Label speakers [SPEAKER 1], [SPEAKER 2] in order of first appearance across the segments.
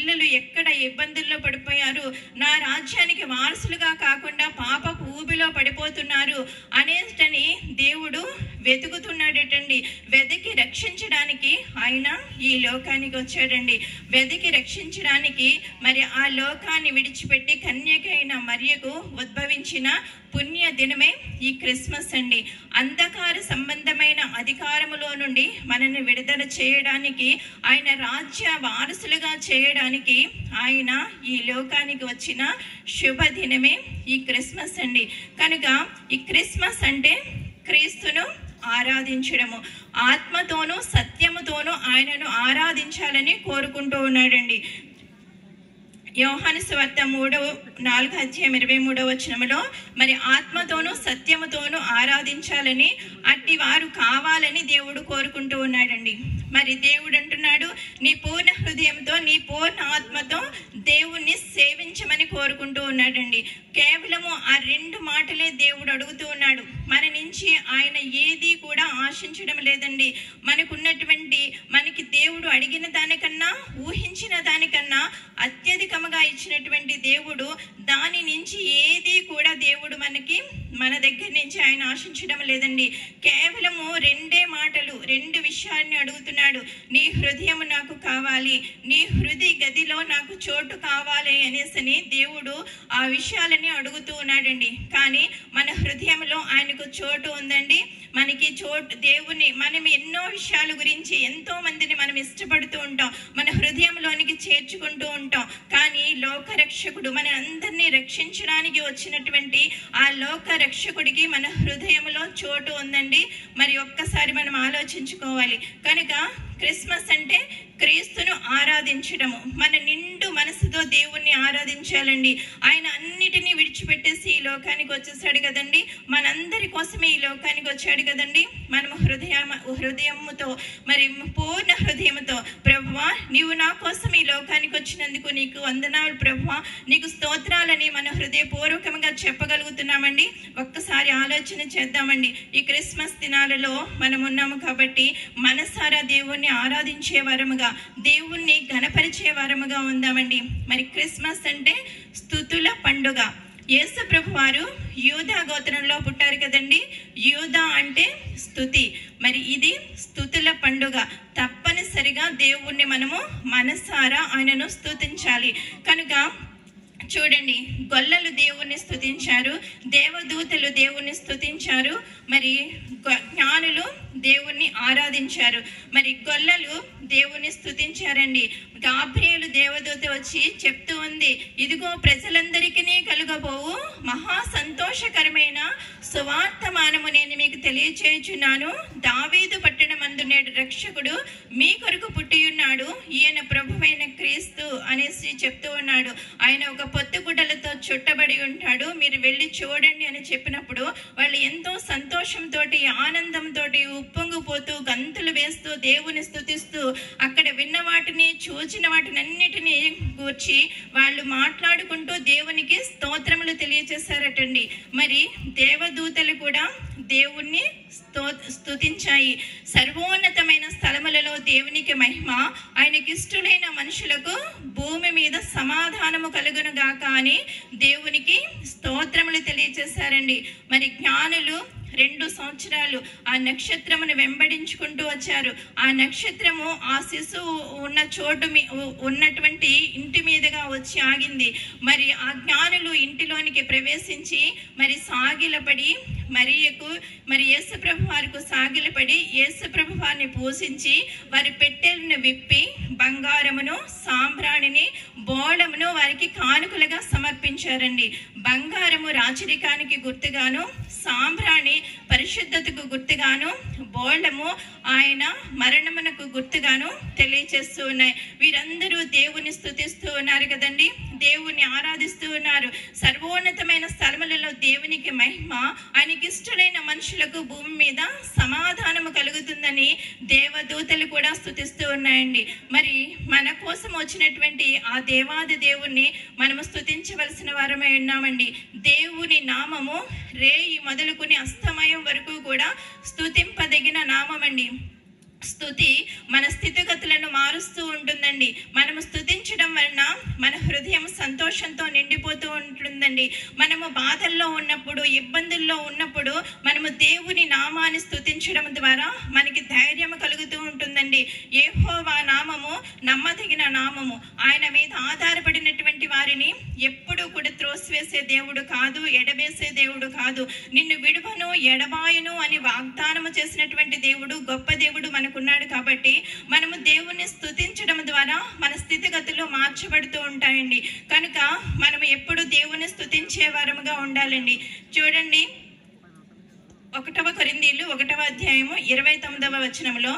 [SPEAKER 1] పిల్లలు ఎక్కడ ఇబ్బందుల్లో పడిపోయారు, నా రాజ్యానికి వారసులుగా కాకుండా పాపపు ఊబిలో పడిపోతున్నారు అనేటని దేవుడు వెతుకుతున్నాడటండి. వెతికి రక్షించడానికి ఆయన ఈ లోకానికి వచ్చాడండి. వెతికి రక్షించడానికి మరి ఆ లోకాన్ని విడిచిపెట్టి కన్యకైన మరియకు ఉద్భవించిన పుణ్య దినమే ఈ క్రిస్మస్ అండి. అంధకార సంబంధమైన అధికారములో నుండి మనల్ని విడుదల చేయడానికి, ఆయన రాజ్య వారసులుగా చేయడానికి ఆయన ఈ లోకానికి వచ్చిన శుభదినమే ఈ క్రిస్మస్ అండి. కనుక ఈ క్రిస్మస్ అంటే క్రీస్తును ఆరాధించడము, ఆత్మతోనూ సత్యముతోనూ ఆయనను ఆరాధించాలని కోరుకుంటూ ఉన్నాడండి. యోహాను సువార్త 4:23 మరి ఆత్మతోనూ సత్యముతోనూ ఆరాధించాలని, అట్టి వారు కావాలని దేవుడు కోరుకుంటూ ఉన్నాడండి. మరి దేవుడు అంటున్నాడు, నీ పూర్ణ హృదయంతో నీ పూర్ణ ఆత్మతో దేవుణ్ణి సేవించమని కోరుకుంటూ ఉన్నాడండి. కేవలము ఆ 2 మాటలే దేవుడు అడుగుతూ ఉన్నాడు. మన నుంచి ఆయన ఏది కూడా ఆశించడం లేదండి. మనకి దేవుడు అడిగిన దానికన్నా, ఊహించిన దానికన్నా అత్యధికముగా ఇచ్చినటువంటి దేవుడు, దాని నుంచి ఏది కూడా దేవుడు మన దగ్గర నుంచి ఆయన ఆశించడం లేదండి. కేవలము 2 మాటలు, 2 విషయాన్ని అడుగుతున్నాడు. నీ హృదయము నాకు కావాలి, నీ హృదయ గదిలో నాకు చోటు కావాలి అనేసి దేవుడు ఆ విషయాలని అడుగుతూ ఉన్నాడండి. కానీ మన హృదయంలో ఆయనకు చోటు ఉందండి. మనకి చోటు దేవుని మనం ఎన్నో విషయాల గురించి ఎంతో మందిని మనం ఇష్టపడుతూ ఉంటాం, మన హృదయంలోనికి చేర్చుకుంటూ ఉంటాం. కానీ లోక రక్షకుడు మన అందరినీ రక్షించడానికి వచ్చినటువంటి ఆ లోక రక్షకుడికి మన హృదయంలో చోటు ఉందండి. మరి ఒక్కసారి మనం ఆలోచించుకోవాలి. కనుక క్రిస్మస్ అంటే క్రీస్తును ఆరాధించడము. మన నిండు మనసుతో దేవుణ్ణి ఆరాధించాలండి. ఆయన అన్నిటినీ విడిచిపెట్టేసి ఈ లోకానికి వచ్చేసాడు కదండి. మనందరి కోసమే ఈ లోకానికి వచ్చాడు కదండి. మనము హృదయముతో మరి పూర్ణ హృదయముతో, ప్రభువా నీవు నా కోసం ఈ లోకానికి వచ్చినందుకు నీకు వందనాలు ప్రభువా, నీకు స్తోత్రాలని మన హృదయపూర్వకంగా చెప్పగలుగుతున్నామండి. ఒక్కసారి ఆలోచన చేద్దామండి. ఈ క్రిస్మస్ దినాలలో మనం ఉన్నాము కాబట్టి మనసారా దేవుణ్ణి ఆరాధించే వారముగా, దేవుణ్ణి ఘనపరిచే వారముగా ఉందామండి. మరి క్రిస్మస్ అంటే స్తుతుల పండుగ. యేసు ప్రభు వారు యూదా గోత్రంలో పుట్టారు కదండి. యూదా అంటే స్తుతి. మరి ఇది స్తుతుల పండుగ. తప్పనిసరిగా దేవుణ్ణి మనము మనసారా ఆయనను స్తుతించాలి. కనుక చూడండి, గొల్లలు దేవుణ్ణి స్తుతించారు, దేవదూతలు దేవుణ్ణి స్తుతించారు, మరి జ్ఞానులు దేవుణ్ణి ఆరాధించారు. మరి గొల్లలు దేవుణ్ణి స్తుతించారండి. గాబ్రియేలు దేవదూత వచ్చి చెప్తూ ఉంది, ఇదిగో ప్రజలందరికీ కలుగబోవు మహా సంతోషకరమైన సువార్తమానము నేను మీకు తెలియచేయుచున్నాను. దావీదు పట్టణమందు నేడు రక్షకుడు మీ కొరకు పుట్టియున్నాడు, ఈయన ప్రభువైన క్రీస్తు అనేసి చెప్తూ ఉన్నాడు. ఆయన ఒక పొత్తుగుడ్డలతో చుట్టబడి ఉంటాడు, మీరు వెళ్ళి చూడండి అని చెప్పినప్పుడు వాళ్ళు ఎంతో సంతోషంతో, ఆనందంతో ఉప్పొంగిపోతూ గంతులు వేస్తూ దేవుని స్తుతిస్తూ, అక్కడ విన్న వాటిని చూచిన వాటిని అన్నిటినీ గూర్చి వాళ్ళు మాట్లాడుకుంటూ దేవునికి స్తోత్రములు తెలియచేశారటండి. మరి దేవదూతలు కూడా దేవుణ్ణి స్తుతించాయి. సర్వోన్నతమైన స్థలములలో దేవునికి మహిమ, ఆయనకిష్టులైన మనుషులకు భూమి మీద సమాధానము కలుగును గాక అని దేవునికి స్తోత్రములు తెలియచేశారండి. మరి జ్ఞానులు 2 సంవత్సరాలు ఆ నక్షత్రమును వెంబడించుకుంటూ వచ్చారు. ఆ నక్షత్రము ఆ శిశువు ఉన్న చోటు ఉన్నటువంటి ఇంటి మీదుగా వచ్చి ఆగింది. మరి ఆ జ్ఞానులు ఇంటిలోనికి ప్రవేశించి మరి సాగిలపడి మరి యేసుప్రభు వారికి సాగిలపడి యేసుప్రభు వారిని పూజించి వారి పెట్టెలను విప్పి బంగారమును, సాంబ్రాణిని, బోళమును వారికి కానుకలుగా సమర్పించారండి. బంగారము రాచరికానికి గుర్తుగాను, సాంబ్రాణి పరిశుద్ధతకు గుర్తుగాను, బోళము ఆయన మరణమునకు గుర్తుగాను తెలియచేస్తూ ఉన్నాయి. వీరందరూ దేవుని స్తుతిస్తూ ఉన్నారు కదండి, దేవుని ఆరాధిస్తూ ఉన్నారు. సర్వోన్నతమైన స్థలములలో దేవునికి మహిమ, ఆయనకి ఇష్టమైన మనుషులకు భూమి మీద సమాధానము కలుగుతుందని దేవదూతలు కూడా స్తుతిస్తూ ఉన్నాయండి. మరి మన కోసం వచ్చినటువంటి ఆ దేవాది దేవుణ్ణి మనము స్తుతించవలసిన వారమై ఉన్నామండి. దేవుని నామము రేయి మొదలుకుని అస్తమయం వరకు కూడా స్తుతింపదగిన నామమండి. స్తుతి మన స్థితిగతులను మారుస్తూ ఉంటుందండి. మనము స్తుతించడం వలన మన హృదయం సంతోషంతో నిండిపోతూ ఉంటుందండి. మనము బాధల్లో ఉన్నప్పుడు, ఇబ్బందుల్లో ఉన్నప్పుడు మనము దేవుని నామాన్ని స్తుతించడం ద్వారా మనకి ధైర్యం కలుగుతూ ఉంటుందండి. యెహోవా నామము నమ్మదగిన నామము. ఆయన మీద ఆధారపడినటువంటి వారిని ఎప్పుడూ కూడా త్రోసివేసే దేవుడు కాదు, ఎడవేసే దేవుడు కాదు. నిన్ను విడువను ఎడబాయను అని వాగ్దానము చేసినటువంటి దేవుడు, గొప్ప దేవుడు మనకున్నాడు. కాబట్టి మనము దేవుణ్ణి స్తుతించడం ద్వారా మన స్థితిగతులు మార్చబడుతూ ఉంటాయండి. కనుక మనము ఎప్పుడు దేవుని స్తుతించే వారముగా ఉండాలండి. చూడండి 1 కొరింథీయులు 1వ అధ్యాయము 29వ వచనంలో,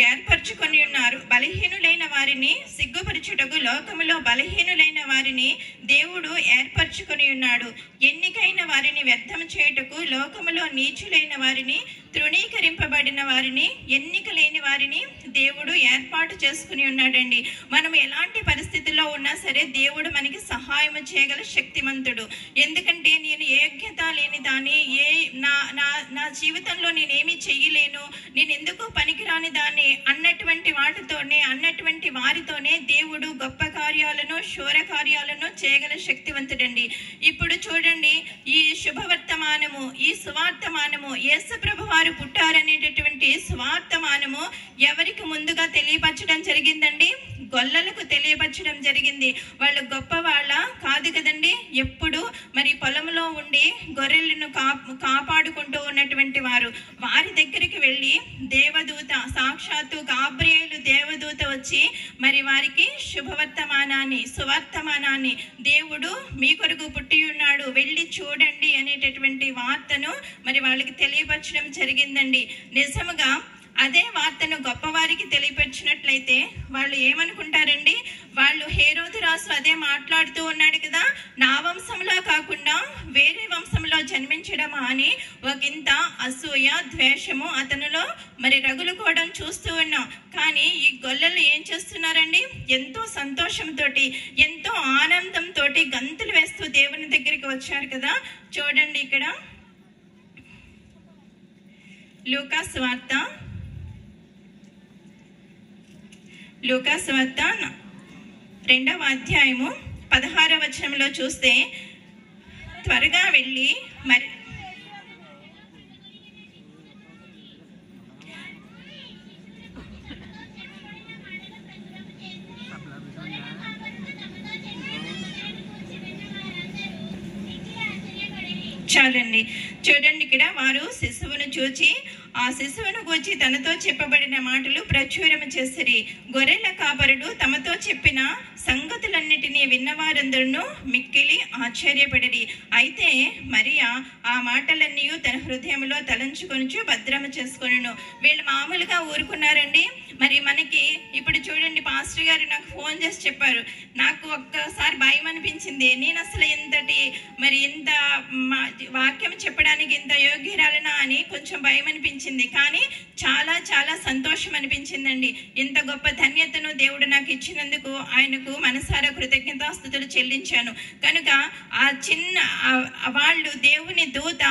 [SPEAKER 1] ఏర్పరచుకొని ఉన్నారు బలహీనులైన వారిని సిగ్గుపరచుటకు, లోకములో బలహీనులైన వారిని దేవుడు ఏర్పరచుకొని ఉన్నాడు. ఎన్నికైన వారిని వ్యర్థం చేయుటకు, లోకములో నీచులైన వారిని, తృణీకరింపబడిన వారిని, ఎన్నిక లేని వారిని దేవుడు ఏర్పాటు చేసుకుని ఉన్నాడండి. మనం ఎలాంటి పరిస్థితుల్లో ఉన్నా సరే దేవుడు మనకి సహాయం చేయగల శక్తిమంతుడు. ఎందుకంటే నేను యోగ్యత లేని దాన్ని, నా జీవితంలో నేనేమి చెయ్యలేను, నేను ఎందుకు పనికిరాని దాన్ని అన్నటువంటి వారితోనే దేవుడు గొప్ప కార్యాలను, శూర కార్యాలను చేయగల శక్తివంతుడండి. ఇప్పుడు చూడండి, ఈ శుభవర్తమానము, ఈ సువార్తమానము, యేసు ప్రభు వారు పుట్టారనేటటువంటి సువార్తమానము ఎవరికి ముందుగా తెలియపరచడం జరిగిందండి? గొల్లలకు తెలియపరచడం జరిగింది. వాళ్ళు గొప్ప వాళ్ళ కాదు కదండి. ఎప్పుడు మరి పొలంలో ఉండి గొర్రెలను కాపాడుకుంటూ ఉన్నటువంటి వారు. వారి దగ్గరికి వెళ్ళి దేవదూత, సాక్షాత్తు గాబ్రియేలు దేవదూత వచ్చి మరి వారికి శుభవర్తమానాన్ని, సువర్తమానాన్ని, దేవుడు మీ కొరకు పుట్టి ఉన్నాడు, వెళ్ళి చూడండి అనేటటువంటి వార్తను మరి వాళ్ళకి తెలియపరచడం జరిగిందండి. నిజముగా అదే వార్తను గొప్పవారికి తెలియపరిచినట్లయితే వాళ్ళు ఏమనుకుంటారండి? వాళ్ళు హేరోదు రాజు అదే మాట్లాడుతూ ఉన్నాడు కదా, నా వంశంలో కాకుండా వేరే వంశంలో జన్మించడమా అని ఒకంత అసూయ, ద్వేషము అతనిలో మరి రగులుకోవడం చూస్తూ ఉన్నాం. కానీ ఈ గొల్లలు ఏం చేస్తున్నారండి? ఎంతో సంతోషంతో, ఎంతో ఆనందంతో గంతులు వేస్తూ దేవుని దగ్గరికి వచ్చారు కదా. చూడండి ఇక్కడ లూకా సువార్త 2వ అధ్యాయము 16వ వచనంలో చూస్తే, త్వరగా వెళ్ళి మరి చాలండి. చూడండి ఇక్కడ వారు శిశువును చూచి, ఆ శిశువును గూర్చి తనతో చెప్పబడిన మాటలు ప్రచురము చేసిరి. గొర్రెల కాపరుడు తమతో చెప్పిన సంగతులన్నిటినీ విన్నవారందరూ మిక్కిలి ఆశ్చర్యపడిరి. అయితే మరియా ఆ మాటలన్నీ తన హృదయంలో తలంచుకొనుచు భద్రము చేసుకొనును. వీళ్ళు మామూలుగా ఊరుకున్నారండి. మరి మనకి ఇప్పుడు చూడండి, పాస్టర్ గారు నాకు ఫోన్ చేసి చెప్పారు, నాకు ఒక్కసారి భయం అనిపించింది. నేను అసలు ఇంత వాక్యం చెప్పడానికి ఇంత యోగ్యురాలనా అని కొంచెం భయం అనిపించింది. కానీ చాలా చాలా సంతోషం అనిపించిందండి. ఇంత గొప్ప ధన్యతను దేవుడు నాకు ఇచ్చినందుకు ఆయనకు మనసారా కృతజ్ఞతాస్తుతులు చెల్లించాను. కనుక ఆ చిన్న వాళ్ళు దేవుని దూత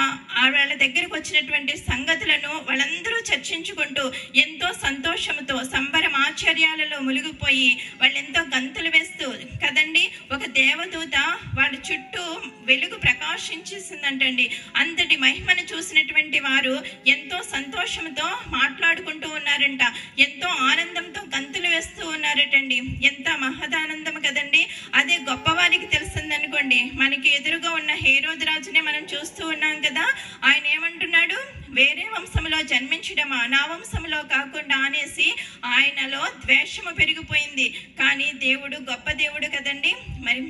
[SPEAKER 1] వాళ్ళ దగ్గరకు వచ్చినటువంటి సంగతులను వాళ్ళందరూ చర్చించుకుంటూ ఎంతో సంతోషంతో, సంబరం ఆశ్చర్యాలలో మునిగిపోయి వాళ్ళు ఎంతో గంతులు వేస్తూ కదండి, ఒక దేవదూత వాళ్ళ చుట్టూ వెలుగు ప్రకాశించేసిందంటండి. అంతటి మహిమను చూసినటువంటి వారు ఎంతో సంతోషంతో మాట్లాడుకుంటూ ఉన్నారంట, ఎంతో ఆనందంతో గంతులు వేస్తూ ఉన్నారటండి. ఎంత మహదానందం కదండి. అదే గొప్పవారికి తెలిసిందనుకోండి, మనకి ఎదురుగా ఉన్న హేరోదు రాజునే మనం చూస్తూ ఉన్నాం కదా. ఆయన ఏమంటున్నాడు? వేరే వంశంలో జన్మించడమా, నా వంశంలో కాకుండా అనేసి ఆయనలో ద్వేషము పెరిగిపోయింది. కానీ దేవుడు గొప్ప దేవుడు కదండి. మరి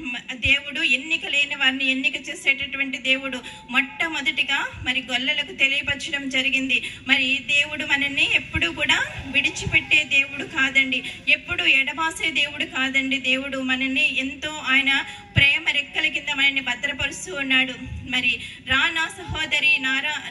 [SPEAKER 1] దేవుడు ఎన్నిక లేని వారిని ఎన్నిక చేసేటటువంటి దేవుడు. మొట్టమొదటిగా మరి గొల్లలకు తెలియపరచడం జరిగింది. మరి దేవుడు మనల్ని ఎప్పుడు కూడా విడిచిపెట్టే దేవుడు కాదండి, ఎప్పుడు ఎడబాసే దేవుడు కాదండి. దేవుడు మనల్ని ఎంతో ఆయన ప్రేమ రెక్కల రెక్కల కింద మనల్ని భద్రపరుస్తూ ఉన్నాడు. మరి రా నా సహోదరి,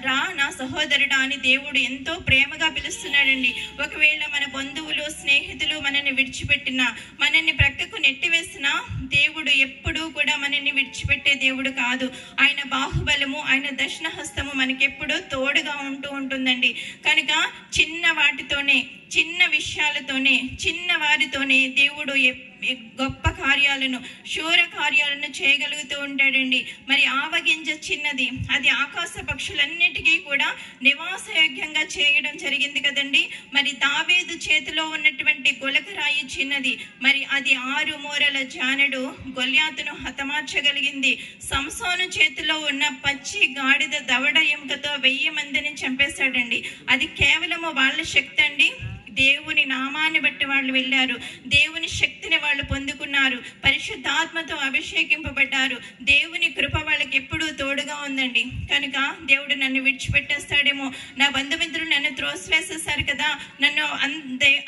[SPEAKER 1] రా నా సహోదరుడా అని దేవుడు ఎంతో ప్రేమగా పిలుస్తున్నాడండి. ఒకవేళ మన బంధువులు, స్నేహితులు మనల్ని విడిచిపెట్టినా, మనల్ని ప్రక్కకు నెట్టివేసినా, దేవుడు ఎప్పుడూ కూడా మనల్ని విడిచిపెట్టే దేవుడు కాదు. ఆయన బాహుబలము, ఆయన దక్షిణ హస్తము మనకెప్పుడూ తోడుగా ఉంటూ ఉంటుందండి. కనుక చిన్న వాటితోనే, చిన్న విషయాలతోనే, చిన్న వారితోనే దేవుడు గొప్ప కార్యాలను, శూర కార్యాలను చేయగలుగుతూ ఉంటాడండి. మరి ఆవగింజ చిన్నది, అది ఆకాశ పక్షులన్నిటికీ కూడా నివాసయోగ్యంగా చేయడం జరిగింది కదండి. మరి దావీదు చేతిలో ఉన్నటువంటి గొలకరాయి చిన్నది, మరి అది 6 మూరల జానెడు గొల్యాతును హతమార్చగలిగింది. సంసోను చేతిలో ఉన్న పచ్చి గాడిద దవడ ఎముకతో 1000 మందిని చంపేశాడండి. అది కేవలము వాళ్ళ శక్తి అండి. దేవుని నామాన్ని బట్టి వాళ్ళు వెళ్ళారు, దేవుని శక్తిని వాళ్ళు పొందుకున్నారు, పరిశుద్ధాత్మతో అభిషేకింపబడ్డారు. దేవుని కృప వాళ్ళకి ఎప్పుడూ తోడుగా ఉందండి. కనుక దేవుడు నన్ను విడిచిపెట్టేస్తాడేమో, నా బంధుమిత్రులు నన్ను త్రోసివేసేస్తారు కదా, నన్ను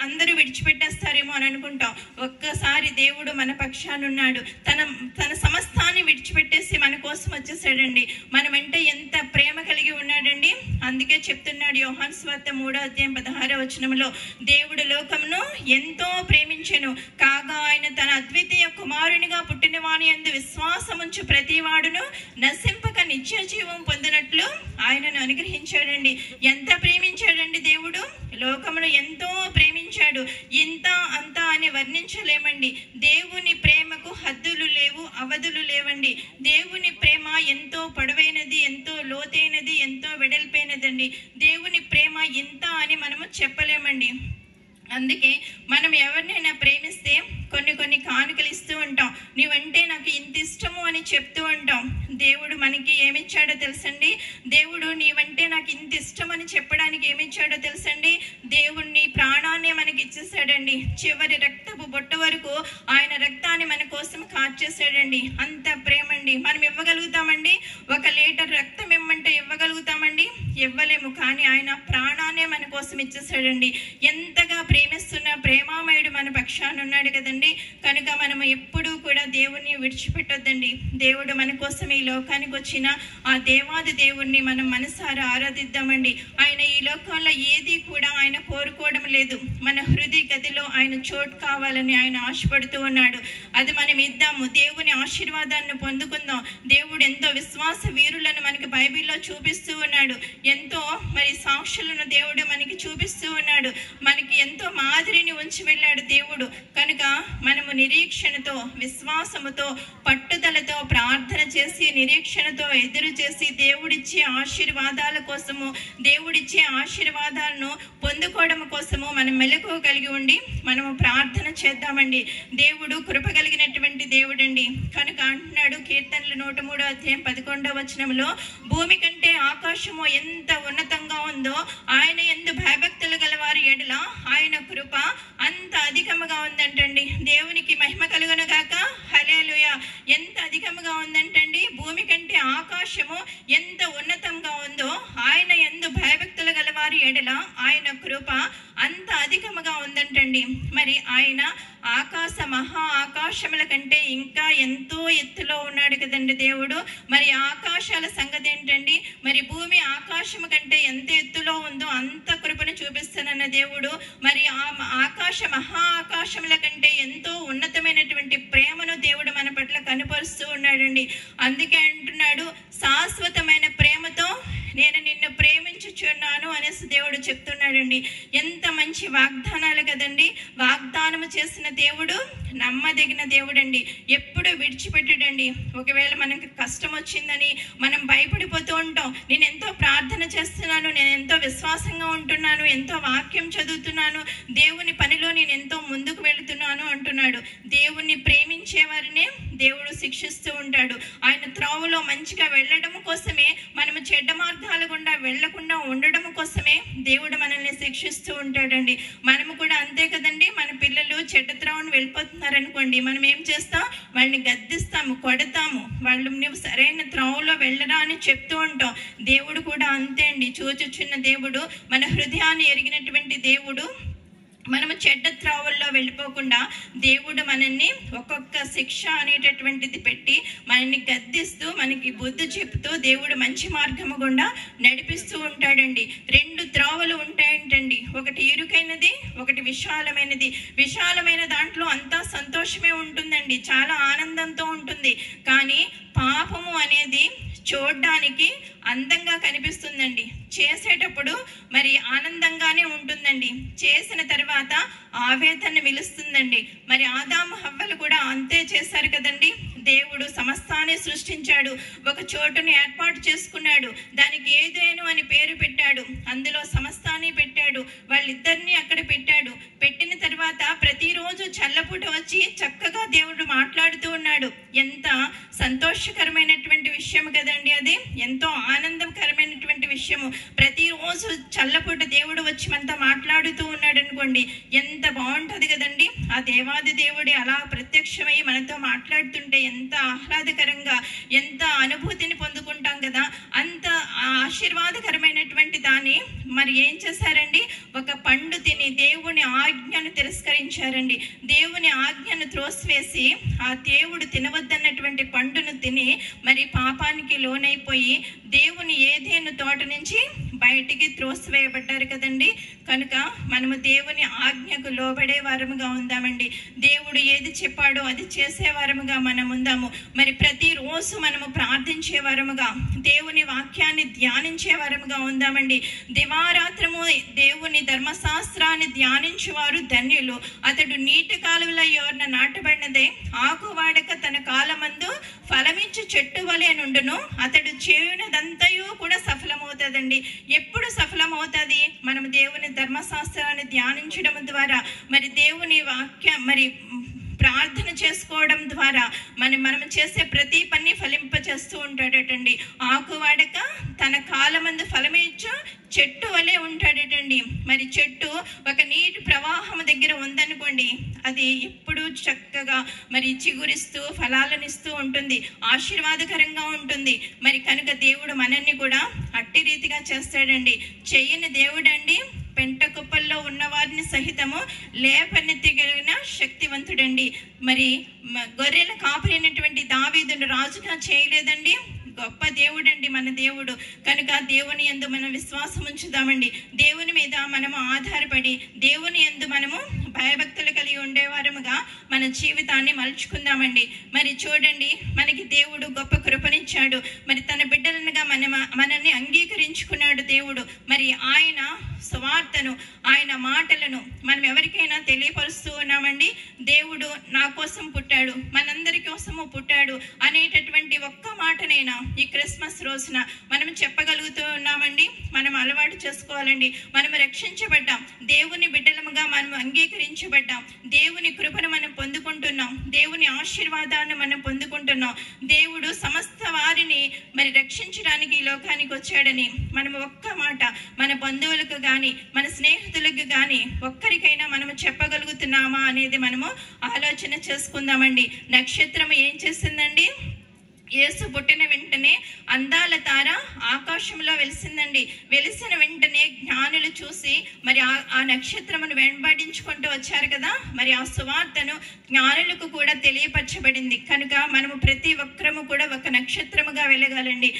[SPEAKER 1] అందరూ విడిచిపెట్టేస్తారేమో అని అనుకుంటాం. ఒక్కసారి దేవుడు మన పక్షానున్నాడు. తన సమస్తాన్ని విడిచిపెట్టేసి మన కోసం వచ్చేసాడండి. మనమంటే ఎంత ప్రేమ కలిగి ఉన్నాడండి. అందుకే చెప్తున్నాడు యోహాను సువార్త 3:16 దేవుడు లోకమును ఎంతో ప్రేమించెను, కాగా ఆయన తన అద్వితీయ కుమారునిగా పుట్టిన వాని యందు విశ్వాసముంచు ప్రతివాడును నశింపక నిత్య జీవం పొందినట్లు ఆయనను అనుగ్రహించాడండి. ఎంత ప్రేమించాడండి దేవుడు, లోకమును ఎంతో ప్రేమించాడు. ఇంత అంత అని వర్ణించలేమండి. దేవుని ప్రేమకు హద్దులు లేవు, అవధులు లేవండి. దేవుని ప్రేమ ఎంతో పొడవైనది, ఎంతో లోతైనది, ఎంతో వెడల్పైనదండి. దేవుని ప్రేమ ఇంత అని మనము చెప్పలేమండి. అందుకే మనం ఎవరినైనా ప్రేమిస్తే కొన్ని కానుకలు ఇస్తూ ఉంటాం. నీవంటే నాకు ఇంత ఇష్టము అని చెప్తూ ఉంటాం. దేవుడు మనకి ఏమిచ్చాడో తెలుసండి. దేవుడు నీవంటే నాకు ఇంత ఇష్టం అని చెప్పడానికి ఏమిచ్చాడో తెలుసండి. దేవుడిని ప్రాణాన్ని మనకి ఇచ్చేసాడండి. చివరి రక్తపు బొట్టు వరకు ఆయన రక్తాన్ని మన కోసం కార్చేసాడండి. అంత ప్రేమండి. మనం ఇవ్వగలుగుతామండి? 1 లీటర్ రక్తం ఇమ్మంటే ఇవ్వగలుగుతామండి? ఇవ్వలేము. కానీ ఆయన ప్రాణాన్నే మన కోసం ఇచ్చేసాడండి. ఎంతగా ప్రేమిస్తున్న ప్రేమామయుడు మన పక్షాన ఉన్నాడు కదండి. కనుక మనము ఎప్పుడూ కూడా దేవుణ్ణి విడిచిపెట్టొద్దండి. దేవుడు మన కోసం ఈ లోకానికి వచ్చిన ఆ దేవాది దేవుణ్ణి మనం మనసారా ఆరాధిద్దామండి. ఆయన ఈ లోకంలో ఏది కూడా ఆయన కోరుకోవడం లేదు. మన హృదయ గదిలో ఆయన చోటు కావాలని ఆయన ఆశపడుతూ ఉన్నాడు. అది మనం ఇద్దాము, దేవుని ఆశీర్వాదాన్ని పొందుకుందాం. దేవుడు ఎంతో విశ్వాస వీరులను మనకి బైబిల్లో చూపిస్తూ ఉన్నాడు. ఎంతో మరి సాక్షులను దేవుడు మనకి చూపిస్తూ ఉన్నాడు. మనకి ఎంతో మాదిరిని ఉంచి వెళ్ళాడు దేవుడు. కనుక మనము నిరీక్షణతో, విశ్వాసముతో, పట్టుదలతో ప్రార్థన చేసి, నిరీక్షణతో ఎదురు చేసి, దేవుడిచ్చే ఆశీర్వాదాల కోసము, దేవుడిచ్చే ఆశీర్వాదాలను పొందుకోవడం కోసము మనం మెలకువ కలిగి ఉండి మనము ప్రార్థన చేద్దామండి. దేవుడు కృప కలిగినటువంటి దేవుడండి. కనుక అంటున్నాడు కీర్తనలు 103:11 భూమి కంటే ఆకాశము ఎంత ఉన్నతంగా ఉందో ఆయన యందు భయభక్తులు గలవారి ఎడల ఆయన కృప అంత అధికముగా ఉందంటండి. దేవునికి మహిమ కలుగును గాక. హల్లెలూయా. ఎంత అధికముగా ఉందంటండి. భూమి కంటే ఆకాశము ఎంత ఉన్నతంగా ఉందో ఆయన యందు భయభక్తులు గలవారి ఎడల ఆయన కృప అంత అధికముగా ఉందంటండి. మరి ఆయన మహా ఆకాశముల కంటే ఇంకా ఎంతో ఎత్తులో ఉన్నాడు కదండి దేవుడు. మరి ఆకాశాల సంగతి ఏంటండి? మరి భూమి ఆకాశము కంటే ఎంత ఎత్తులో ఉందో అంత కృపను చూపిస్తానన్న దేవుడు మరి ఆ మహా ఆకాశముల కంటే ఎంతో ఉన్నతమైనటువంటి ప్రేమను దేవుడు మన పట్ల కనపరుస్తూ ఉన్నాడండి. అందుకే అంటున్నాడు, శాశ్వతమైన ప్రేమతో నేను నిన్ను ప్రేమించుచున్నాను అనేసి దేవుడు చెప్తున్నాడండి. ఎంత మంచి వాగ్దానాలు కదండి. వాగ్దానము చేసిన దేవుడు నమ్మదగిన దేవుడండి. ఎప్పుడు విడిచిపెట్టడండి. ఒకవేళ మనకి కష్టం వచ్చిందని మనం భయపడిపోతూ ఉంటాం. నేను ఎంతో ప్రార్థన చేస్తున్నాను, నేను ఎంతో విశ్వాసంగా ఉంటున్నాను, ఎంతో వాక్యం చదువుతున్నాను, దేవుని పనిలో నేను ఎంతో ముందుకు వెళుతున్నాను అంటున్నాడు. దేవుణ్ణి ప్రేమించే వారినే దేవుడు శిక్షిస్తూ ఉంటాడు. ఆయన త్రోవలో మంచిగా వెళ్ళడం కోసమే, మనము చెడ్డ మార్గాల గుండా వెళ్లకుండా ఉండడం కోసమే దేవుడు మనల్ని శిక్షిస్తూ ఉంటాడండి. మనము కూడా అంతే కదండి. మన పిల్లలు చెడ్డ త్రోవను వెళ్ళిపోతున్నారనుకోండి, మనం ఏం చేస్తాం? వాళ్ళని గద్దిస్తాము, కొడతాము. వాళ్ళు నువ్వు సరైన త్రోవలో వెళ్ళరా అని చెప్తూ ఉంటాం. దేవుడు కూడా అంతే అండి. చూచుచున్న దేవుడు, మన హృదయాన్ని ఎరిగినటువంటి దేవుడు. మనము చెడ్డ త్రోవల్లో వెళ్ళిపోకుండా దేవుడు మనల్ని ఒక్కొక్క శిక్ష అనేటటువంటిది పెట్టి మనల్ని గద్దిస్తూ మనకి బుద్ధి చెప్తూ దేవుడు మంచి మార్గము గుండా నడిపిస్తూ ఉంటాడండి. 2 త్రోవలు ఉంటాయంటండి, ఒకటి ఇరుకైనది, ఒకటి విశాలమైనది. విశాలమైన దాంట్లో అంతా సంతోషమే ఉంటుందండి, చాలా ఆనందంతో ఉంటుంది. కానీ పాపము అనేది చూడడానికి అందంగా కనిపిస్తుందండి, చేసేటప్పుడు మరి ఆనందంగానే ఉంటుందండి, చేసిన తర్వాత ఆవేదన మిలుస్తుందండి. మరి ఆదాము హవ్వలు కూడా అంతే చేశారు కదండి. దేవుడు సమస్తాన్ని సృష్టించాడు, ఒక చోటుని ఏర్పాటు చేసుకున్నాడు, దానికి ఏదేను అని పేరు పెట్టాడు, అందులో సమస్తాన్ని పెట్టాడు, వాళ్ళిద్దరిని అక్కడ పెట్టాడు. పెట్టిన తర్వాత ప్రతిరోజు చల్లపూట వచ్చి చక్కగా దేవుడు మాట్లాడుతూ ఉన్నాడు. ఎంత సంతోషకరమైనటువంటి విషయం కదండి అది, ఎంతో ఆనందకరమైనటువంటి విషయము. ప్రతిరోజు చల్లపూట దేవుడు వచ్చి మనతో మాట్లాడుతూ ఉన్నాడు అనుకోండి, ఎంత బాగుంటుంది కదండి. ఆ దేవాది దేవుడి అలా ప్రత్యక్షమై మనతో మాట్లాడుతుంటే ఎంత ఆహ్లాదకరంగా, ఎంత అనుభూతిని పొందుకుంటాం కదా. అంత ఆశీర్వాదకరమైనటువంటి దాన్ని మరి ఏం చేశారండి, ఒక పండు తిని దేవుని ఆజ్ఞను తిరస్కరించారండి. దేవుని ఆజ్ఞను త్రోసివేసి ఆ దేవుడు తినవద్దన్నటువంటి పండును తిని మరి పాపానికి లోనైపోయి దేవుని ఏదేను తోట నుంచి బయటికి త్రోసివేయబడ్డారు కదండి. కనుక మనము దేవుని ఆజ్ఞకు లోబడే వారముగా ఉందామండి. దేవుడు ఏది చెప్పాడో అది చేసే వారముగా మనం ఉందాము. మరి ప్రతిరోజు మనము ప్రార్థించే వారముగా, దేవుని వాక్యాన్ని ధ్యానించే వారముగా ఉందామండి. దివారాత్రము దేవుని ధర్మశాస్త్రాన్ని ధ్యానించువారు ధన్యులు. అతడు నీటి కాలువల యోర్న నాటబడినదే ఆకు వాడక తన కాలమందు ఫలమిచ్చు చెట్టు వలె నుండును. అతడు చేయునదంతయు కూడా సఫలమవుతుందండి. ఎప్పుడు సఫలమవుతుంది? మనము దేవుని ధర్మశాస్త్రాన్ని ధ్యానించడం ద్వారా, మరి దేవుని వాక్యం మరి ప్రార్థన చేసుకోవడం ద్వారా మనం చేసే ప్రతి పని ఫలింపచేస్తూ ఉంటాడటండి. ఆకు వాడక తన కాలమందు ఫలమిచ్చు చెట్టు వలె ఉంటాడటండి. మరి చెట్టు ఒక నీటి ప్రవాహం దగ్గర ఉందనుకోండి, అది ఎప్పుడు చక్కగా మరి చిగురిస్తూ ఫలాలనిస్తూ ఉంటుంది, ఆశీర్వాదకరంగా ఉంటుంది. మరి కనుక దేవుడు మనల్ని కూడా అట్టి రీతిగా చేస్తాడండి. చెయ్యని దేవుడండి, పెంట కుప్పల్లో ఉన్న వారిని సహితము లేపనెత్తగలిగిన శక్తివంతుడండి. మరి గొర్రెల కాపరైనటువంటి దావీదును రాజుగా చేయలేదండి, గొప్ప దేవుడండి మన దేవుడు. కనుక దేవుని యందు మనం విశ్వాసం ఉంచుదామండి. దేవుని మీద మనము ఆధారపడి దేవుని యందు మనము భయభక్తులు కలిగి ఉండేవారముగా మన జీవితాన్ని మలుచుకుందామండి. మరి చూడండి, మనకి దేవుడు గొప్ప కృపనిచ్చాడు. మరి తన బిడ్డలనుగా మనల్ని అంగీకరించుకున్నాడు దేవుడు. మరి ఆయన సువార్తను, ఆయన మాటలను మనం ఎవరికైనా తెలియపరుస్తూ ఉన్నామండి. దేవుడు నా కోసం పుట్టాడు, మనందరి కోసము పుట్టాడు అనేటటువంటి ఒక్క మాటనైనా ఈ క్రిస్మస్ రోజున మనం చెప్పగలుగుతూ ఉన్నామండి. మనం అలవాటు చేసుకోవాలండి. మనం రక్షించబడ్డాం, దేవుని బిడ్డలముగా మనం అంగీకరించబడ్డాం, దేవుని కృపను మనం పొందుకుంటున్నాం, దేవుని ఆశీర్వాదాన్ని మనం పొందుకుంటున్నాం. దేవుడు సమస్త వారిని మరి రక్షించడానికి ఈ లోకానికి వచ్చాడని మనం ఒక్క మాట మన బంధువులకు కానీ మన స్నేహితులకు కానీ ఒక్కరికైనా మనము చెప్పగలుగుతున్నామా అనేది మనము ఆలోచన చేసుకుందామండి. నక్షత్రం ఏం చేసిందండి? యేసు పుట్టిన వెంటనే అందాల తార ఆకాశంలో వెలిసిందండి. వెలిసిన వెంటనే జ్ఞానులు చూసి మరి ఆ నక్షత్రమును వెంబడించుకుంటూ వచ్చారు కదా. మరి ఆ సువార్తను జ్ఞానులకు కూడా తెలియపరచబడింది. కనుక మనము ప్రతి ఒక్కరము కూడా ఒక నక్షత్రముగా వెలగాలండి.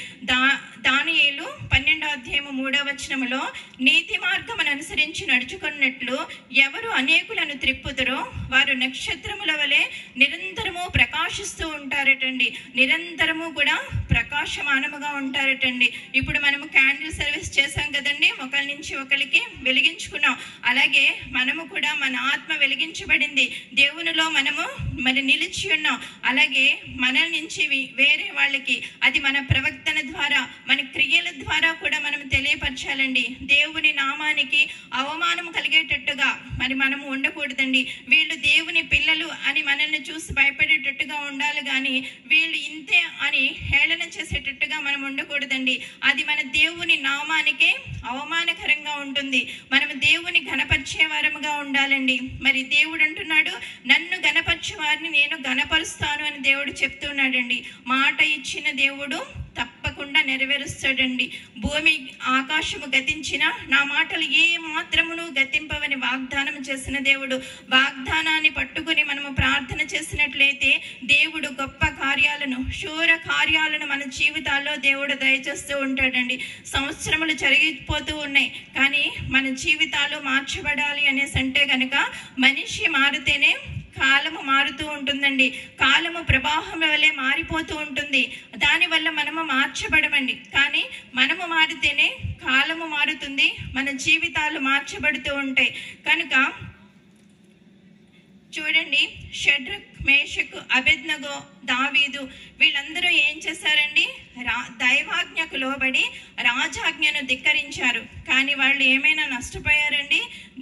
[SPEAKER 1] దానియేలు 12:3 నీతి మార్గమును అనుసరించి నడుచుకున్నట్లు ఎవరు అనేకులను త్రిప్పుదురో వారు నక్షత్రముల వలె నిరంతరము ప్రకాశిస్తూ ఉంటారటండి. నిరంతరము కూడా ప్రకాశమానముగా ఉంటారటండి. ఇప్పుడు మనము క్యాండిల్ సర్వీస్ చేసాం కదండి, ఒకరి నుంచి ఒకరికి వెలిగించుకున్నాం. అలాగే మనము కూడా మన ఆత్మ వెలిగించబడింది, దేవునిలో మనము మరి నిలిచి ఉన్నాం. అలాగే మన నుంచి వేరే వాళ్ళకి అది మన ప్రవర్తన ద్వారా, మన క్రియల ద్వారా కూడా మనం తెలియపరచాలండి. దేవుని నామానికి అవమానం కలిగేటట్టుగా మరి మనము ఉండకూడదండి. వీళ్ళు దేవుని పిల్లలు అని మనల్ని చూసి భయపడేటట్టుగా ఉండాలి, కానీ వీళ్ళు ఇంతే అని హేళన చేసేటట్టుగా మనం ఉండకూడదండి. అది మన దేవుని నామానికే అవమానకరంగా ఉంటుంది. మనము దేవుని ఘనపరిచే వారముగా ఉండాలండి. మరి దేవుడు అంటున్నాడు, నన్ను ఘనపరిచే వారిని నేను ఘనపరుస్తాను అని దేవుడు చెప్తున్నాడండి. మాట ఇచ్చిన దేవుడు తప్పకుండా నెరవేరుస్తాడండి. భూమి ఆకాశము గతించిన నా మాటలు ఏ మాత్రమును గతింపవని వాగ్దానం చేసిన దేవుడు. వాగ్దానాన్ని పట్టుకుని మనము ప్రార్థన చేసినట్లయితే దేవుడు గొప్ప కార్యాలను, శూర కార్యాలను మన జీవితాల్లో దేవుడు దయచేస్తూ ఉంటాడండి. సంవత్సరములు జరిగిపోతూ ఉన్నాయి, కానీ మన జీవితాలు మార్చబడాలి అనేసి అంటే కనుక మనిషి మారితేనే కాలము మారుతూ ఉంటుందండి. కాలము ప్రవాహం వల్లే మారిపోతూ ఉంటుంది. దానివల్ల మనము మార్చబడమండి. కానీ మనము మారితేనే కాలము మారుతుంది, మన జీవితాలు మార్చబడుతూ ఉంటాయి. కనుక చూడండి, షడ్రక్, మేషక్, అబేద్నగో, దావీదు వీళ్ళందరూ ఏం చేశారండి? దైవాజ్ఞకు లోబడి రాజాజ్ఞను ధిక్కరించారు. కానీ వాళ్ళు ఏమైనా నష్టపోయారండి?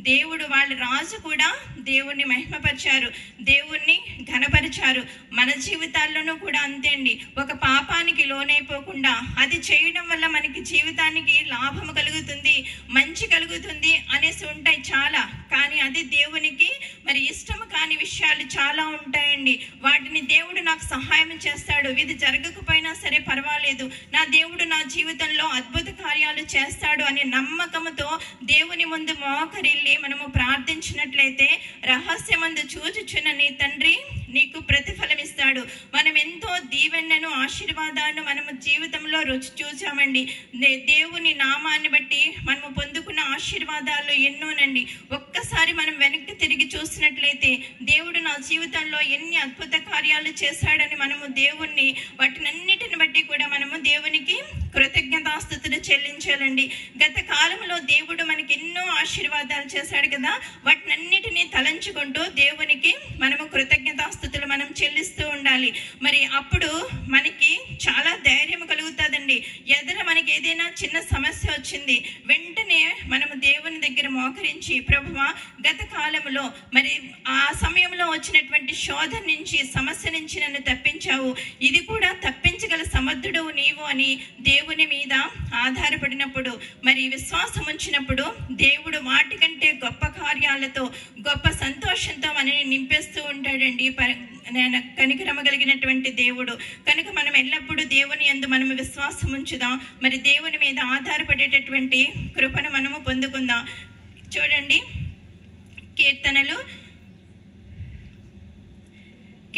[SPEAKER 1] దేవుడు, వాళ్ళ రాజు కూడా దేవుణ్ణి మహిమపరిచారు, దేవుణ్ణి ఘనపరిచారు. మన జీవితాల్లోనూ కూడా అంతే అండి. ఒక పాపానికి లోనైపోకుండా అది చేయడం వల్ల మనకి జీవితానికి లాభము కలుగుతుంది, మంచి కలుగుతుంది అనేసి ఉంటాయి చాలా. కానీ అది దేవునికి మరి ఇష్టము కాని విషయాలు చాలా ఉంటాయండి. వాటిని దేవుడు నాకు సహాయం చేస్తాడు, ఇది జరగకపోయినా సరే పర్వాలేదు, నా దేవుడు నా జీవితంలో అద్భుత కార్యాలు చేస్తాడు అనే నమ్మకంతో దేవుని ముందు మోకరిల్లి మనము ప్రార్థించినట్లయితే రహస్యమందు చూచుచున్న నీ తండ్రి నీకు ప్రతిఫలం ఇస్తాడు. మనం ఎంతో దీవెనను, ఆశీర్వాదాలను మనము జీవితంలో రుచి చూసామండి. దేవుని నామాన్ని బట్టి మనము పొందుకున్న ఆశీర్వాదాలు ఎన్నోనండి. ఒక్కసారి మనం వెనక్కి తిరిగి చూసినట్లయితే దేవుడు నా జీవితంలో ఎన్ని అద్భుత కార్యాలు చేశాడని మనము దేవుణ్ణి, వాటినన్నిటిని బట్టి కూడా మనము దేవునికి కృతజ్ఞతాస్తుతులు చెల్లించాలండి. గత కాలంలో దేవుడు మనకి ఎన్నో ఆశీర్వాదాలు చేశాడు కదా, వాటినన్నిటినీ తలంచుకుంటూ దేవునికి మనము కృతజ్ఞతాస్తుతులు మనం చెల్లిస్తూ ఉండాలి. మరి అప్పుడు మనకి చాలా ధైర్యం కలుగుతుందండి. ఎదుర మనకి ఏదైనా చిన్న సమస్య వచ్చింది, వెంటనే మనము దేవుని దగ్గర మోకరించి, ప్రభువా గత కాలంలో మరి ఆ సమయంలో వచ్చినటువంటి శోధన నుంచి, సమస్య నుంచి నన్ను తప్పించావు, ఇది కూడా తప్పించగల సమర్థుడు నీవు అని దేవుని మీద ఆధారపడినప్పుడు, మరి విశ్వాసం ఉంచినప్పుడు దేవుడు వాటికంటే గొప్ప కార్యాలతో, గొప్ప సంతోషంతో మనని నింపేస్తూ ఉంటాడండి. కనికరమ కలిగినటువంటి దేవుడు. కనుక మనం ఎల్లప్పుడూ దేవుని యందు మనము విశ్వాసం ఉంచుదాం. మరి దేవుని మీద ఆధారపడేటటువంటి కృపను మనము పొందుకుందాం. చూడండి, కీర్తనలు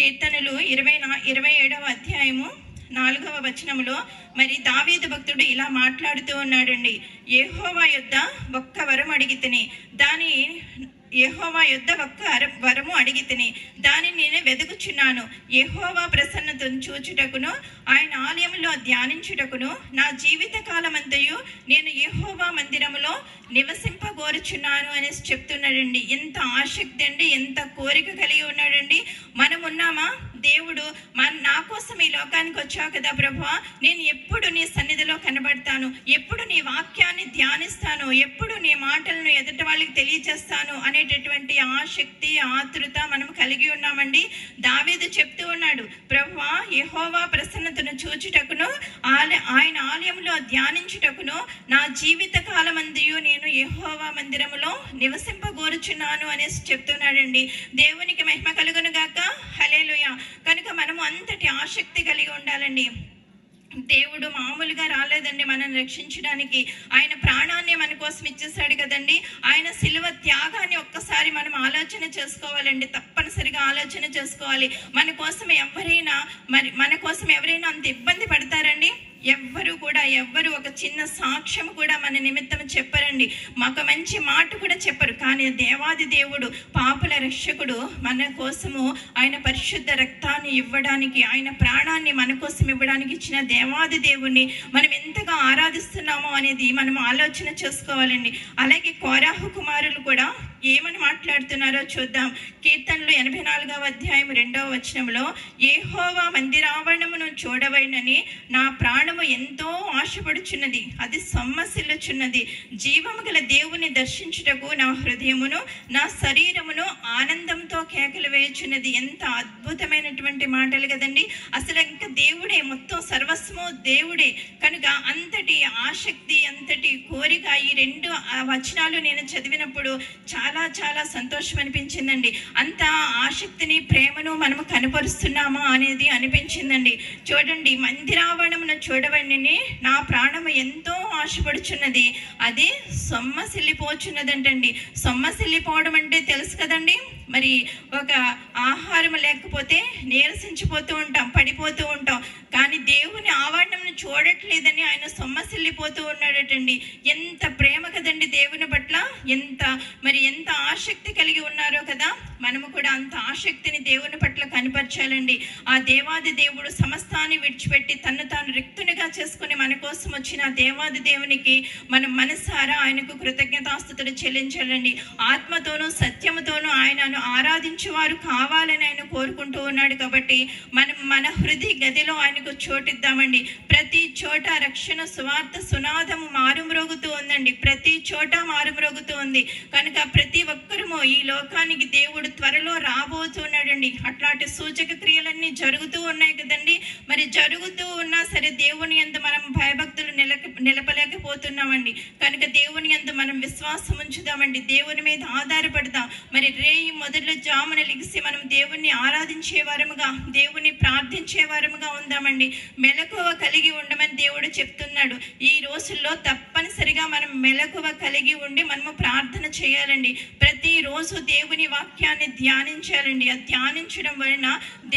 [SPEAKER 1] 27వ అధ్యాయము 4వ వచనములో మరి దావీదు భక్తుడు ఇలా మాట్లాడుతూ ఉన్నాడండి. యెహోవా యొద్ద ఒక్క వరం అడిగితిని, యెహోవా యొద్ద ఒక్క వరము అడిగితిని, దానిని నేను వెదుకుచున్నాను. యెహోవా ప్రసన్నతను చూచుటకును, ఆయన ఆలయంలో ధ్యానించుటకును నా జీవిత కాలమంతయు నేను యెహోవా మందిరములో నివసింపగోరుచున్నాను అనేసి చెప్తున్నాడండి. ఎంత ఆసక్తి అండి, ఎంత కోరిక కలిగి ఉన్నాడండి. మనం ఉన్నామా? దేవుడు నా కోసం ఈ లోకానికి వచ్చావు కదా ప్రభువా, నేను ఎప్పుడు నీ సన్నిధిలో కనబడతాను, ఎప్పుడు నీ వాక్యాన్ని ధ్యానిస్తాను, ఎప్పుడు నీ మాటలను ఎదుటి వాళ్ళకి తెలియజేస్తాను అనేటటువంటి ఆసక్తి, ఆతృత మనం కలిగి ఉన్నామండి. దావీదు చెప్తూ ఉన్నాడు, ప్రభువా యెహోవా ప్రసన్నతను చూచుటకును, ఆయన ఆలయంలో ధ్యానించుటకును నా జీవిత కాలమంతయు నేను యెహోవా మందిరములో నివసింపగోరుచున్నాను అనేసి చెప్తున్నాడండి. దేవునికి మహిమ కలుగును గాక. హల్లెలూయా. కనుక మనము అంతటి ఆసక్తి కలిగి ఉండాలండి. దేవుడు మామూలుగా రాలేదండి మనల్ని రక్షించడానికి. ఆయన ప్రాణాన్ని మన కోసం ఇచ్చేసాడు కదండి. ఆయన సిలువ త్యాగాన్ని ఒక్కసారి మనం ఆలోచన చేసుకోవాలండి. తప్పనిసరిగా ఆలోచన చేసుకోవాలి. మన కోసం ఎవరైనా అంత ఇబ్బంది పడతారండి? ఎవ్వరు ఒక చిన్న సాక్ష్యం కూడా మన నిమిత్తం చెప్పరండి, మాకు మంచి మాట కూడా చెప్పరు. కానీ దేవాది దేవుడు, పాపుల రక్షకుడు మన కోసము ఆయన పరిశుద్ధ రక్తాన్ని ఇవ్వడానికి, ఆయన ప్రాణాన్ని మన కోసం ఇవ్వడానికి ఇచ్చిన దేవాది దేవుణ్ణి మనం ఎంతగా ఆరాధిస్తున్నామో అనేది మనం ఆలోచన చేసుకోవాలండి. అలాగే కోరాహు కుమారులు కూడా ఏమని మాట్లాడుతున్నారో చూద్దాం. కీర్తనలు 84వ అధ్యాయం 2వ వచనంలో, యెహోవా మందిరావరణమును చూడవైనని నా ప్రాణము ఎంతో ఆశపడుచున్నది, అది సొమ్మసిల్లుచున్నది. జీవము గల దేవుని దర్శించుటకు నా హృదయమును నా శరీరమును ఆనందంతో కేకలు వేయుచున్నది. ఎంత అద్భుతమైనటువంటి మాటలు కదండి. అసలు ఇంకా దేవుడే, మొత్తం సర్వస్వము దేవుడే. కనుక అంతటి ఆసక్తి, అంతటి కోరిక ఈ 2 వచనాలు నేను చదివినప్పుడు చాలా చాలా సంతోషం అనిపించిందండి. అంత ఆసక్తిని, ప్రేమను మనము కనపరుస్తున్నామా అనేది అనిపించిందండి. చూడండి, మందిరావరణమును చూడవని నా ప్రాణము ఎంతో ఆశపడుచున్నది, అది సొమ్మసిల్లిపోచున్నదంటండి. సొమ్మసిల్లిపోవడం అంటే తెలుసు కదండి, మరి ఒక ఆహారం లేకపోతే నీరసించిపోతూ ఉంటాం, పడిపోతూ ఉంటాం. కానీ దేవుని ఆవరణను చూడట్లేదని ఆయన సొమ్మసిల్లిపోతూ ఉన్నాడటండి. ఎంత ప్రేమ కదండి దేవుని పట్ల, ఎంత ఆసక్తి కలిగి ఉన్నారో కదా. మనము కూడా అంత ఆసక్తిని దేవుని పట్ల కనపరచాలండి. ఆ దేవాది దేవుడు సమస్తాన్ని విడిచిపెట్టి తను తాను రిక్తునిగా చేసుకుని మన కోసం వచ్చిన దేవాది దేవునికి మనం మనసారా ఆయనకు కృతజ్ఞతాస్తుతులు చెల్లించాలండి. ఆత్మతోనూ సత్యముతోనూ ఆయనను ఆరాధించేవారు కావాలని ఆయన కోరుకుంటూ ఉన్నాడు. కాబట్టి మనం మన హృదయ గదిలో ఆయనకు చోటిద్దామండి. ప్రతి చోట రక్షణ సువార్త సునాదము మారుమ్రోగుతూ ఉందండి, ప్రతి చోట మారుమ్రోగుతూ ఉంది. కనుక ప్రతి ఒక్కరూ ఈ లోకానికి దేవుడు త్వరలో రాబోతున్నాడండి. అట్లాంటి సూచక క్రియలన్నీ జరుగుతూ ఉన్నాయి కదండి. మరి జరుగుతూ ఉన్నా సరే దేవుని యందు మనం భయభక్తులు నిలపలేకపోతున్నామండి. కనుక దేవుని యందు మనం విశ్వాసం ఉంచుదామండి, దేవుని మీద ఆధారపడదాం. మరి రేయి మొదలు జామున లిగిసి మనం దేవుణ్ణి ఆరాధించే వారముగా, దేవుని ప్రార్థించే వారముగా ఉందామండి. మెలకువ కలిగి ఉండమని దేవుడు చెప్తున్నాడు. ఈ రోజుల్లో తప్పనిసరిగా మనం మెలకువ కలిగి ఉండి మనము ప్రార్థన చేయాలండి. ప్రతిరోజు దేవుని వాక్యాన్ని ధ్యానించాలండి. ఆ ధ్యానించడం వలన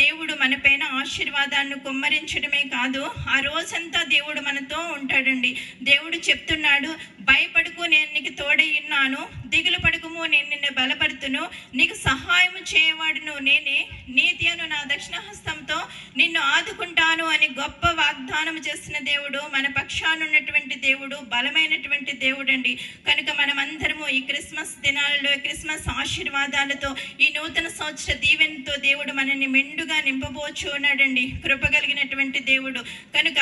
[SPEAKER 1] దేవుడు మనపైన ఆశీర్వాదాన్ని కుమ్మరించడమే కాదు, ఆ రోజంతా దేవుడు మనతో ఉంటాడండి. దేవుడు చెప్తున్నాడు, భయపడుకు, నేను నీకు తోడై ఉన్నాను, దిగులు పడుకుము, నేను నిన్ను బలపడుతును, నీకు సహాయం చేయవాడును నేనే, నీతి అను నా దక్షిణ హస్తంతో నిన్ను ఆదుకుంటాను అని గొప్ప వాగ్దానం చేసిన దేవుడు, మన పక్షానున్నటువంటి దేవుడు, బలమైనటువంటి దేవుడు అండి. కనుక మనం అందరము ఈ క్రిస్మస్ దినాలలో, క్రిస్మస్ ఆశీర్వాదాలతో, ఈ నూతన సంవత్సర దీవెనతో దేవుడు మనల్ని మెండుగా నింపబోచు ఉన్నాడండి. కృప కలిగినటువంటి దేవుడు. కనుక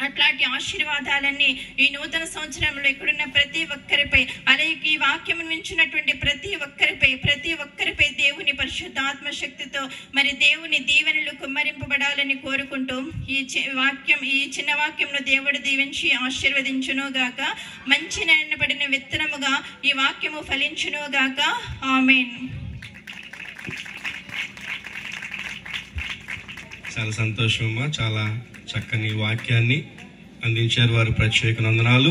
[SPEAKER 1] అట్లాంటి ఆశీర్వాదాలన్నీ ఈ నూతన సంవత్సరంలో ఇక్కడున్న ప్రతి ఒక్కరిపై, అలాగే ఈ వాక్యం వించినటువంటి ప్రతి ఒక్కరిపై దేవుని పరిశుద్ధ ఆత్మశక్తితో మరి దేవుని దీవెనలు కుమ్మరింపబడాలని కోరుకుంటూ ఈ చిన్న వాక్యంలో దేవుడు దీవించి ఆశీర్వదించును గాక. మంచి నాటబడిన విత్తనముగా ఈ వాక్యము ఫలించును గాక. ఆమేన్.
[SPEAKER 2] చాలా సంతోషమమ్మా, చాలా చక్కని వాక్యాన్ని అందించారు వారు. ప్రత్యేక వందనాలు.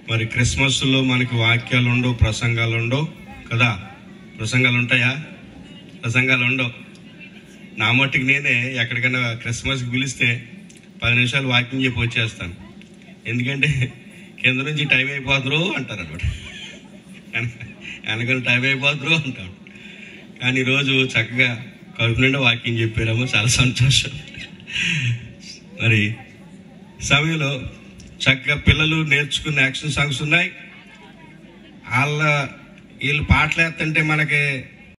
[SPEAKER 2] మరి క్రిస్మస్లో మనకి వాక్యాలు ఉండవు, ప్రసంగాలు ఉండవు కదా. ప్రసంగాలు ఉంటాయా? ప్రసంగాలు ఉండవు. నా మట్టుకు నేనే ఎక్కడికైనా క్రిస్మస్కి పిలిస్తే 10 నిమిషాలు వాక్యం చెప్పి వచ్చేస్తాను. ఎందుకంటే కింద నుంచి టైం అయిపోతురు అంటారు అనమాట, వెనకాల టైం అయిపోతురు అంటారు. కానీ ఈరోజు చక్కగా కడుపు నిండా వాక్యం చెప్పారేమో, చాలా సంతోషం. మరి సమయంలో చక్కగా పిల్లలు నేర్చుకున్న యాక్షన్ సాంగ్స్ ఉన్నాయి. వీళ్ళు పాటలు వేస్తుంటే మనకి